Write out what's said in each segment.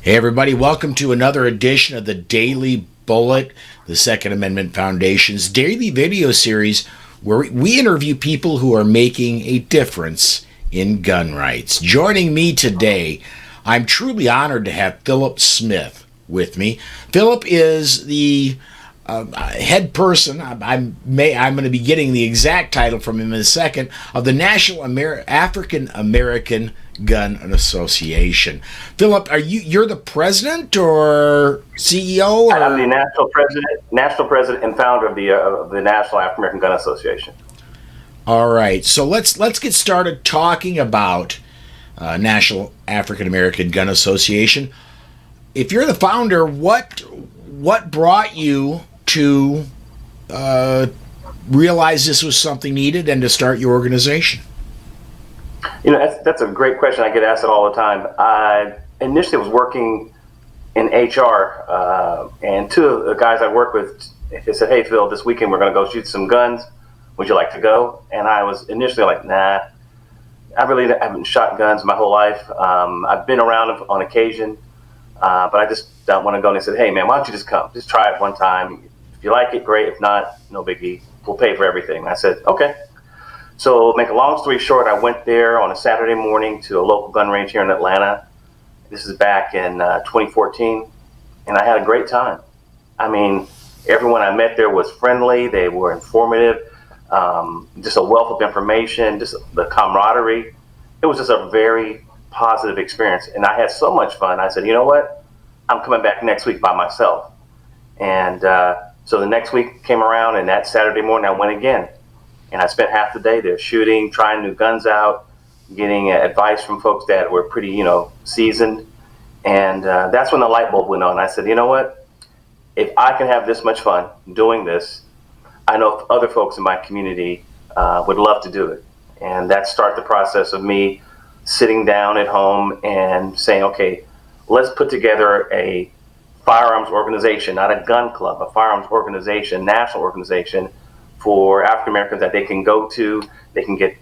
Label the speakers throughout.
Speaker 1: Hey, everybody, welcome to another edition of the Daily Bullet, the Second Amendment Foundation's daily video series where we interview people who are making a difference in gun rights. Joining me today, I'm truly honored to have Phillip Smith with me. Phillip is the head person, I'm going to be getting the exact title from him in a second, of the National African American Gun Association. Phillip, you're the president or CEO? Or?
Speaker 2: I'm the national president and founder of the National African American Gun Association.
Speaker 1: All right, so let's get started talking about National African American Gun Association. If you're the founder, what brought you to realize this was something needed and to start your organization?
Speaker 2: You know, that's a great question. I get asked it all the time. I initially was working in HR, and two of the guys I work with, they said, "Hey, Phil, this weekend we're going to go shoot some guns. Would you like to go?" And I was initially like, "Nah, I really haven't shot guns my whole life. I've been around them on occasion, but I just don't want to go." And they said, "Hey, man, why don't you just come? Just try it one time. If you like it, great. If not, no biggie. We'll pay for everything." And I said, "Okay." So, make a long story short, I went there on a Saturday morning to a local gun range here in Atlanta. This is back in 2014, and I had a great time. I mean, everyone I met there was friendly. They were informative. Just a wealth of information, just the camaraderie. It was just a very positive experience, and I had so much fun. I said, "You know what? I'm coming back next week by myself." And so the next week came around, and that Saturday morning I went again. And I spent half the day there shooting, trying new guns out, getting advice from folks that were pretty, seasoned. And that's when the light bulb went on. I said, "You know what? If I can have this much fun doing this, I know other folks in my community would love to do it." And that started the process of me sitting down at home and saying, "Okay, let's put together a firearms organization, not a gun club, a firearms organization, national organization, for African Americans that they can go to. They can get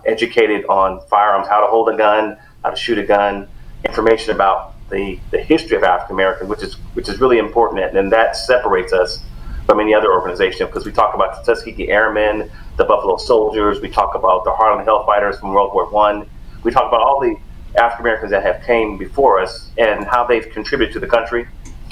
Speaker 2: educated on firearms, how to hold a gun, how to shoot a gun, information about the history of African Americans, which is really important, and that separates us from any other organization, because we talk about the Tuskegee Airmen, the Buffalo Soldiers, we talk about the Harlem Hellfighters from World War I. We talk about all the African Americans that have came before us and how they've contributed to the country,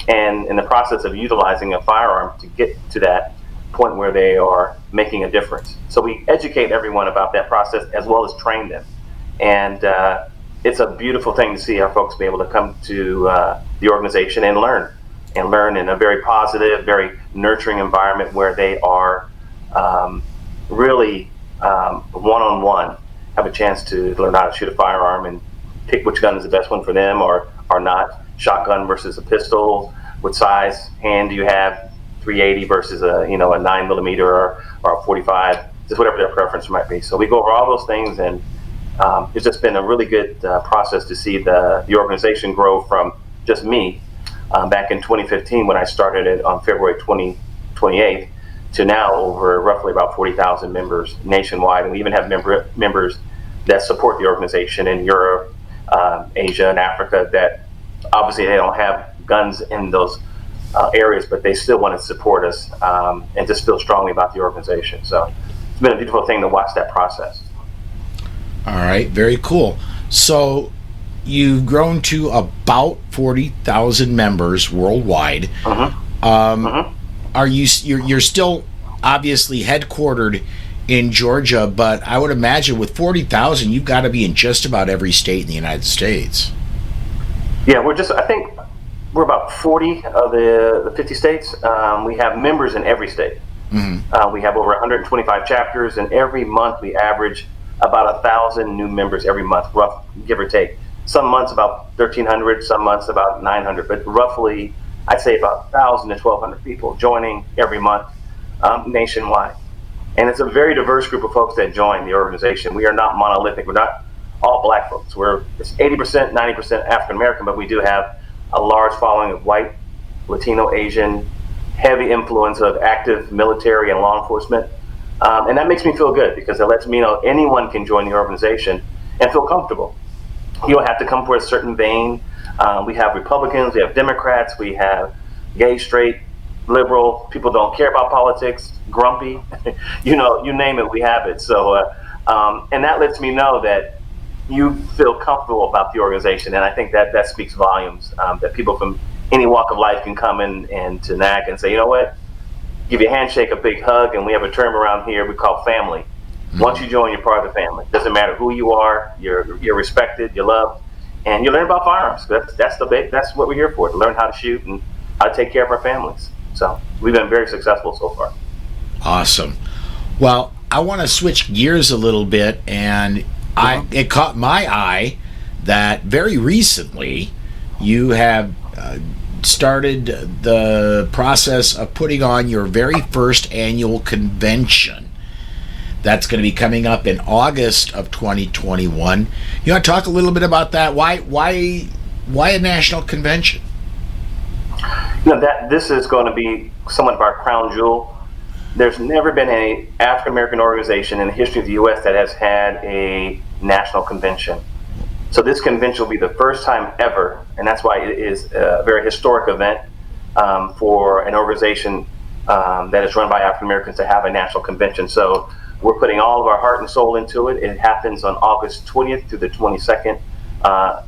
Speaker 2: and in the process of utilizing a firearm to get to that point where they are making a difference. So we educate everyone about that process as well as train them. And it's a beautiful thing to see our folks be able to come to the organization and learn in a very positive, very nurturing environment where they are really one-on-one, have a chance to learn how to shoot a firearm and pick which gun is the best one for them or not. Shotgun versus a pistol, what size hand do you have, 380 versus a 9mm or a 45, just whatever their preference might be. So we go over all those things, and it's just been a really good process to see the organization grow from just me back in 2015 when I started it on February 28th to now over roughly about 40,000 members nationwide. And we even have members that support the organization in Europe, Asia, and Africa that obviously they don't have guns in those areas, but they still want to support us and just feel strongly about the organization. So it's been a beautiful thing to watch that process.
Speaker 1: All right, very cool. So you've grown to about 40,000 members worldwide. Are you're still obviously headquartered in Georgia, but I would imagine with 40,000, you've got to be in just about every state in the United States.
Speaker 2: Yeah, I think we're about 40 of the 50 states. We have members in every state. We have over 125 chapters, and every month we average about 1,000 new members every month, rough, give or take. Some months about 1,300, some months about 900, but roughly I'd say about 1,000 to 1,200 people joining every month nationwide. And it's a very diverse group of folks that join the organization. We are not monolithic. We're not all black folks. It's 80%, 90% African American, but we do have a large following of white, Latino, Asian, heavy influence of active military and law enforcement. And that makes me feel good because it lets me know anyone can join the organization and feel comfortable. You don't have to come for a certain vein. We have Republicans, we have Democrats, we have gay, straight, liberal, people don't care about politics, grumpy, you name it, we have it. So, and that lets me know that you feel comfortable about the organization. And I think that speaks volumes, that people from any walk of life can come in and to NAAGA and say, you know what, give you a handshake, a big hug, and we have a term around here we call family. Once you join, you're part of the family. Doesn't matter who you are, you're respected, you're loved, and you learn about firearms. That's what we're here for, to learn how to shoot and how to take care of our families. So we've been very successful so far.
Speaker 1: Awesome. Well, I want to switch gears a little bit, and it caught my eye that very recently you have started the process of putting on your very first annual convention. That's going to be coming up in August of 2021. You want to talk a little bit about that? Why a national convention?
Speaker 2: That this is going to be somewhat of our crown jewel. There's never been an African American organization in the history of the U.S. that has had a national convention. So this convention will be the first time ever, and that's why it is a very historic event for an organization that is run by African Americans to have a national convention. So we're putting all of our heart and soul into it. It happens on August 20th through the 22nd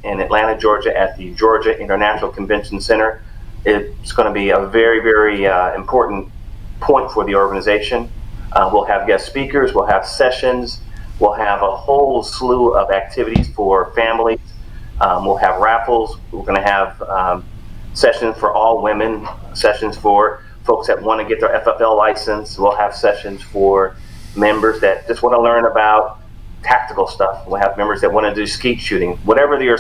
Speaker 2: in Atlanta, Georgia, at the Georgia International Convention Center. It's going to be a very, very important point for the organization. We'll have guest speakers, we'll have sessions, we'll have a whole slew of activities for families. We'll have raffles. We're going to have sessions for all women, sessions for folks that want to get their FFL license. We'll have sessions for members that just want to learn about tactical stuff. We'll have members that want to do skeet shooting. Whatever your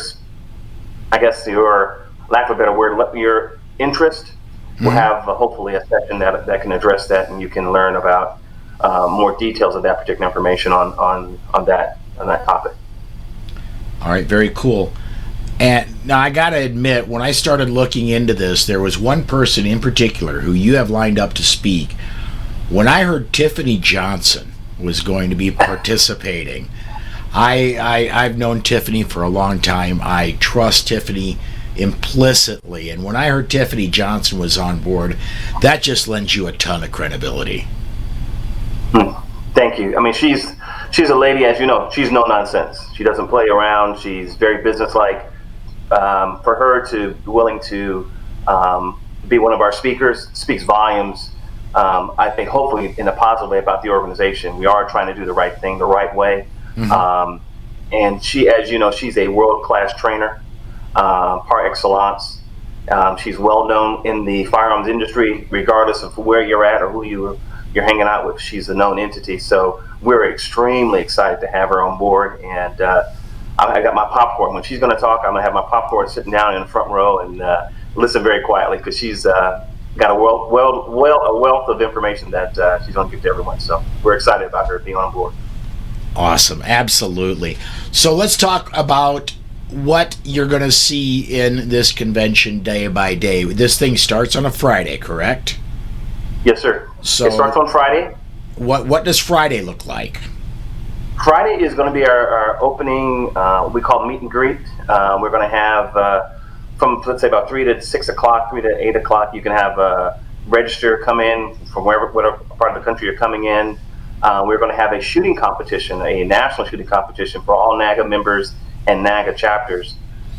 Speaker 2: lack of a better word, your interest, we'll have hopefully a session that can address that, and you can learn about more details of that particular information on that topic.
Speaker 1: All right, very cool. And now I got to admit, when I started looking into this, there was one person in particular who you have lined up to speak. When I heard Tiffany Johnson was going to be participating, I've known Tiffany for a long time. I trust Tiffany implicitly, and when I heard Tiffany Johnson was on board, that just lends you a ton of credibility.
Speaker 2: Thank you. I mean, she's a lady, as you know. She's no nonsense. She doesn't play around. She's very businesslike. For her to be willing to be one of our speakers speaks volumes. I think hopefully in a positive way about the organization. We are trying to do the right thing the right way. And she, as you know, she's a world-class trainer, par excellence. She's well known in the firearms industry, regardless of where you're at or who you're hanging out with. She's a known entity. So we're extremely excited to have her on board. And I got my popcorn. When she's going to talk, I'm going to have my popcorn sitting down in the front row and listen very quietly, because she's got a wealth of information that she's going to give to everyone. So we're excited about her being on board.
Speaker 1: Awesome. Absolutely. So let's talk about what you're going to see in this convention day by day. This thing starts on a Friday, correct?
Speaker 2: Yes, sir.
Speaker 1: So
Speaker 2: it starts on Friday.
Speaker 1: What does Friday look like?
Speaker 2: Friday is going to be our opening, we call meet and greet. We're going to have from, let's say, about 3 to 6 o'clock, 3 to 8 o'clock, you can have register, come in from whatever part of the country you're coming in. We're going to have a shooting competition, a national shooting competition for all NAAGA members and NAAGA chapters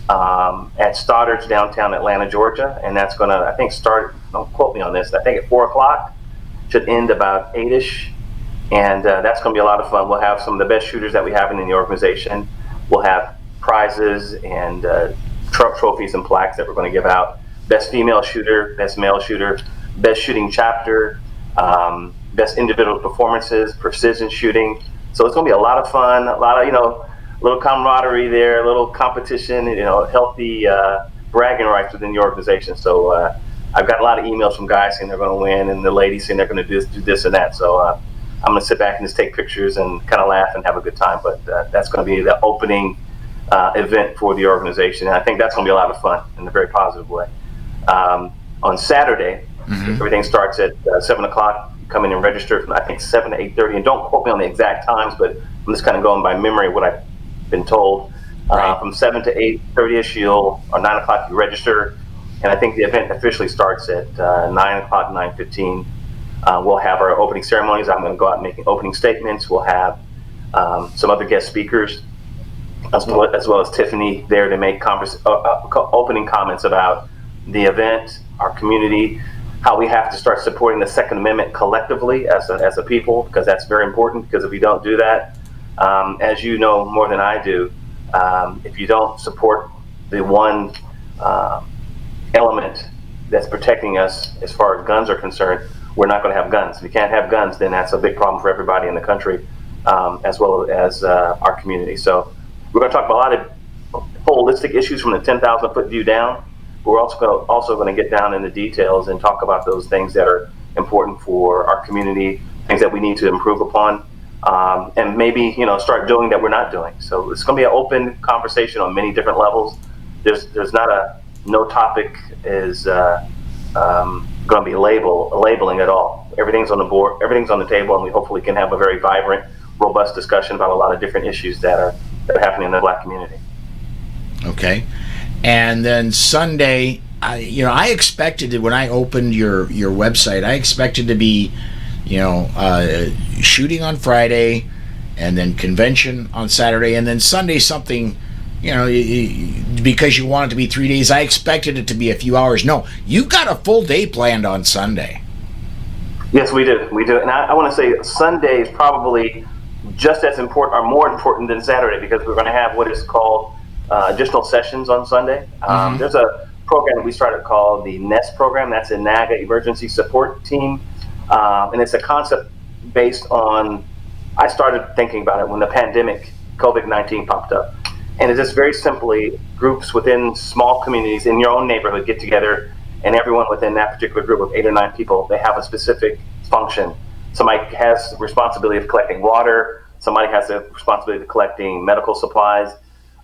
Speaker 2: at Stoddard's downtown Atlanta, Georgia. And that's going to, I think, start, don't quote me on this, I think at 4 o'clock, should end about 8-ish. And that's going to be a lot of fun. We'll have some of the best shooters that we have in the organization. We'll have prizes and trophies and plaques that we're going to give out. Best female shooter, best male shooter, best shooting chapter, best individual performances, precision shooting. So it's going to be a lot of fun, a lot of, little camaraderie there, a little competition, healthy bragging rights within the organization. So I've got a lot of emails from guys saying they're going to win, and the ladies saying they're going to do this and that. So I'm going to sit back and just take pictures and kind of laugh and have a good time. But that's going to be the opening event for the organization. And I think that's going to be a lot of fun in a very positive way. On Saturday, everything starts at 7 o'clock. Come in and register from, I think, 7 to 8:30. And don't quote me on the exact times, but I'm just kind of going by memory of what I've been told.
Speaker 1: Right.
Speaker 2: From 7 to 8:30ish, or 9 o'clock, you register. And I think the event officially starts at 9 o'clock, 9:15. We'll have our opening ceremonies. I'm going to go out and make opening statements. We'll have some other guest speakers, as well as Tiffany there to make opening comments about the event, our community, how we have to start supporting the Second Amendment collectively as a people, because that's very important. Because if we don't do that, as you know more than I do, if you don't support the one element that's protecting us as far as guns are concerned, we're not going to have guns. If you can't have guns, then that's a big problem for everybody in the country, as well as our community. So we're going to talk about a lot of holistic issues from the 10,000-foot view down. But we're also going to get down in the details and talk about those things that are important for our community, things that we need to improve upon, and maybe start doing that we're not doing. So it's going to be an open conversation on many different levels. There's not no topic is going to be labeling at all. Everything's on the board, everything's on the table, and we hopefully can have a very vibrant, robust discussion about a lot of different issues that are happening in the Black community.
Speaker 1: Okay. And then Sunday, I expected when I opened your website, I expected to be, shooting on Friday, and then convention on Saturday, and then Sunday something, because you want it to be 3 days. I expected it to be a few hours. No, you got a full day planned on Sunday.
Speaker 2: Yes, we do. And I want to say Sunday is probably just as important or more important than Saturday, because we're going to have what is called additional sessions on Sunday. There's a program that we started called the NEST program. That's a NAAGA Emergency Support Team. And it's a concept based on, I started thinking about it when the pandemic, COVID-19 popped up. And it's just very simply groups within small communities in your own neighborhood get together, and everyone within that particular group of 8 or 9 people, they have a specific function. Somebody has the responsibility of collecting water. Somebody has the responsibility of collecting medical supplies.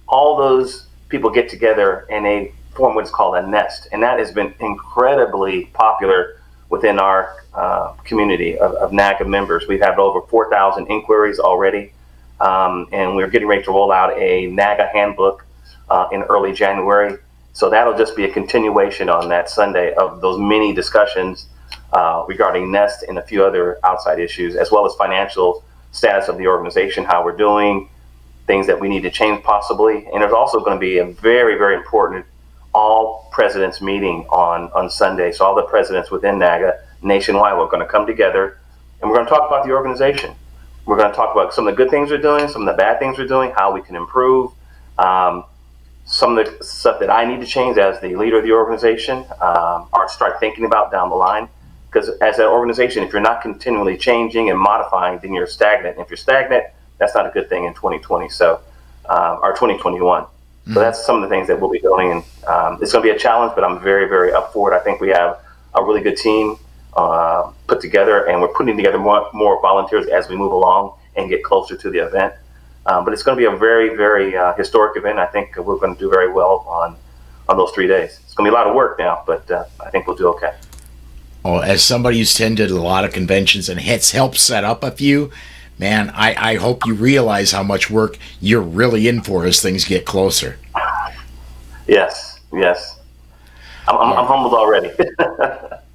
Speaker 2: All those people get together and they form what's called a nest. And that has been incredibly popular within our community of NAAGA members. We've had over 4,000 inquiries already. And we're getting ready to roll out a NAAGA handbook in early January. So that'll just be a continuation on that Sunday of those many discussions regarding NEST and a few other outside issues, as well as financial status of the organization, how we're doing, things that we need to change possibly. And there's also going to be a very, very important all presidents meeting on Sunday. So all the presidents within NAAGA nationwide, we're going to come together and we're going to talk about the organization. We're going to talk about some of the good things we're doing, some of the bad things we're doing, how we can improve, some of the stuff that I need to change as the leader of the organization, or start thinking about down the line. Because as an organization, if you're not continually changing and modifying, then you're stagnant. And if you're stagnant, that's not a good thing in 2020, or 2021. Mm-hmm. So that's some of the things that we'll be doing. And it's going to be a challenge, but I'm very, very up for it. I think we have a really good team put together, and we're putting together more volunteers as we move along and get closer to the event. But it's going to be a very, very historic event. I think we're going to do very well on those 3 days. It's going to be a lot of work now, but I think we'll do okay.
Speaker 1: Oh, as somebody who's attended a lot of conventions and has helped set up a few, man, I hope you realize how much work you're really in for as things get closer.
Speaker 2: Yes. I'm humbled already.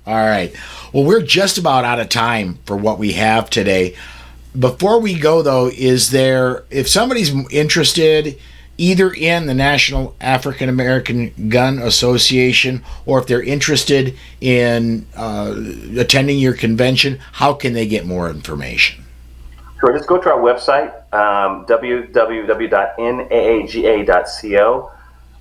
Speaker 1: All right. Well, we're just about out of time for what we have today. Before we go, though, if somebody's interested either in the National African American Gun Association, or if they're interested in attending your convention, how can they get more information?
Speaker 2: Sure, just go to our website, www.naaga.co.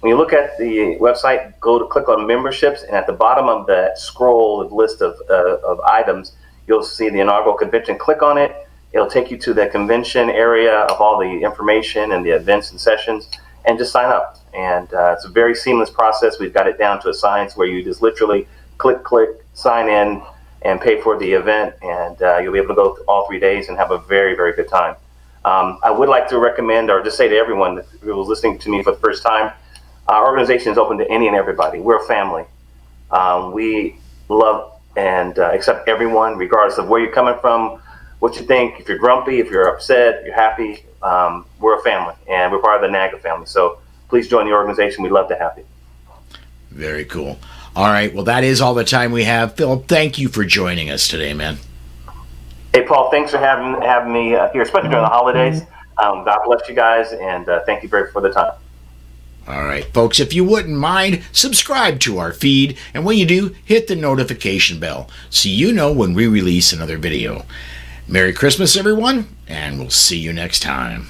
Speaker 2: When you look at the website, click on memberships, and at the bottom of that scroll list of items, you'll see the inaugural convention. Click on it. It'll take you to the convention area of all the information and the events and sessions, and just sign up. And it's a very seamless process. We've got it down to a science where you just literally click, sign in, and pay for the event, and you'll be able to go all 3 days and have a very, very good time. I would like to recommend, or just say to everyone who was listening to me for the first time, our organization is open to any and everybody. We're a family. We love and accept everyone, regardless of where you're coming from, what you think. If you're grumpy, if you're upset, if you're happy, we're a family, and we're part of the NAAGA family. So please join the organization. We'd love to have you.
Speaker 1: Very cool. All right. Well, that is all the time we have. Phillip, thank you for joining us today, man.
Speaker 2: Hey, Paul, thanks for having me here, especially during the holidays. God bless you guys, and thank you very for the time.
Speaker 1: All right, folks, if you wouldn't mind, subscribe to our feed, and when you do, hit the notification bell so you know when we release another video. Merry Christmas, everyone, and we'll see you next time.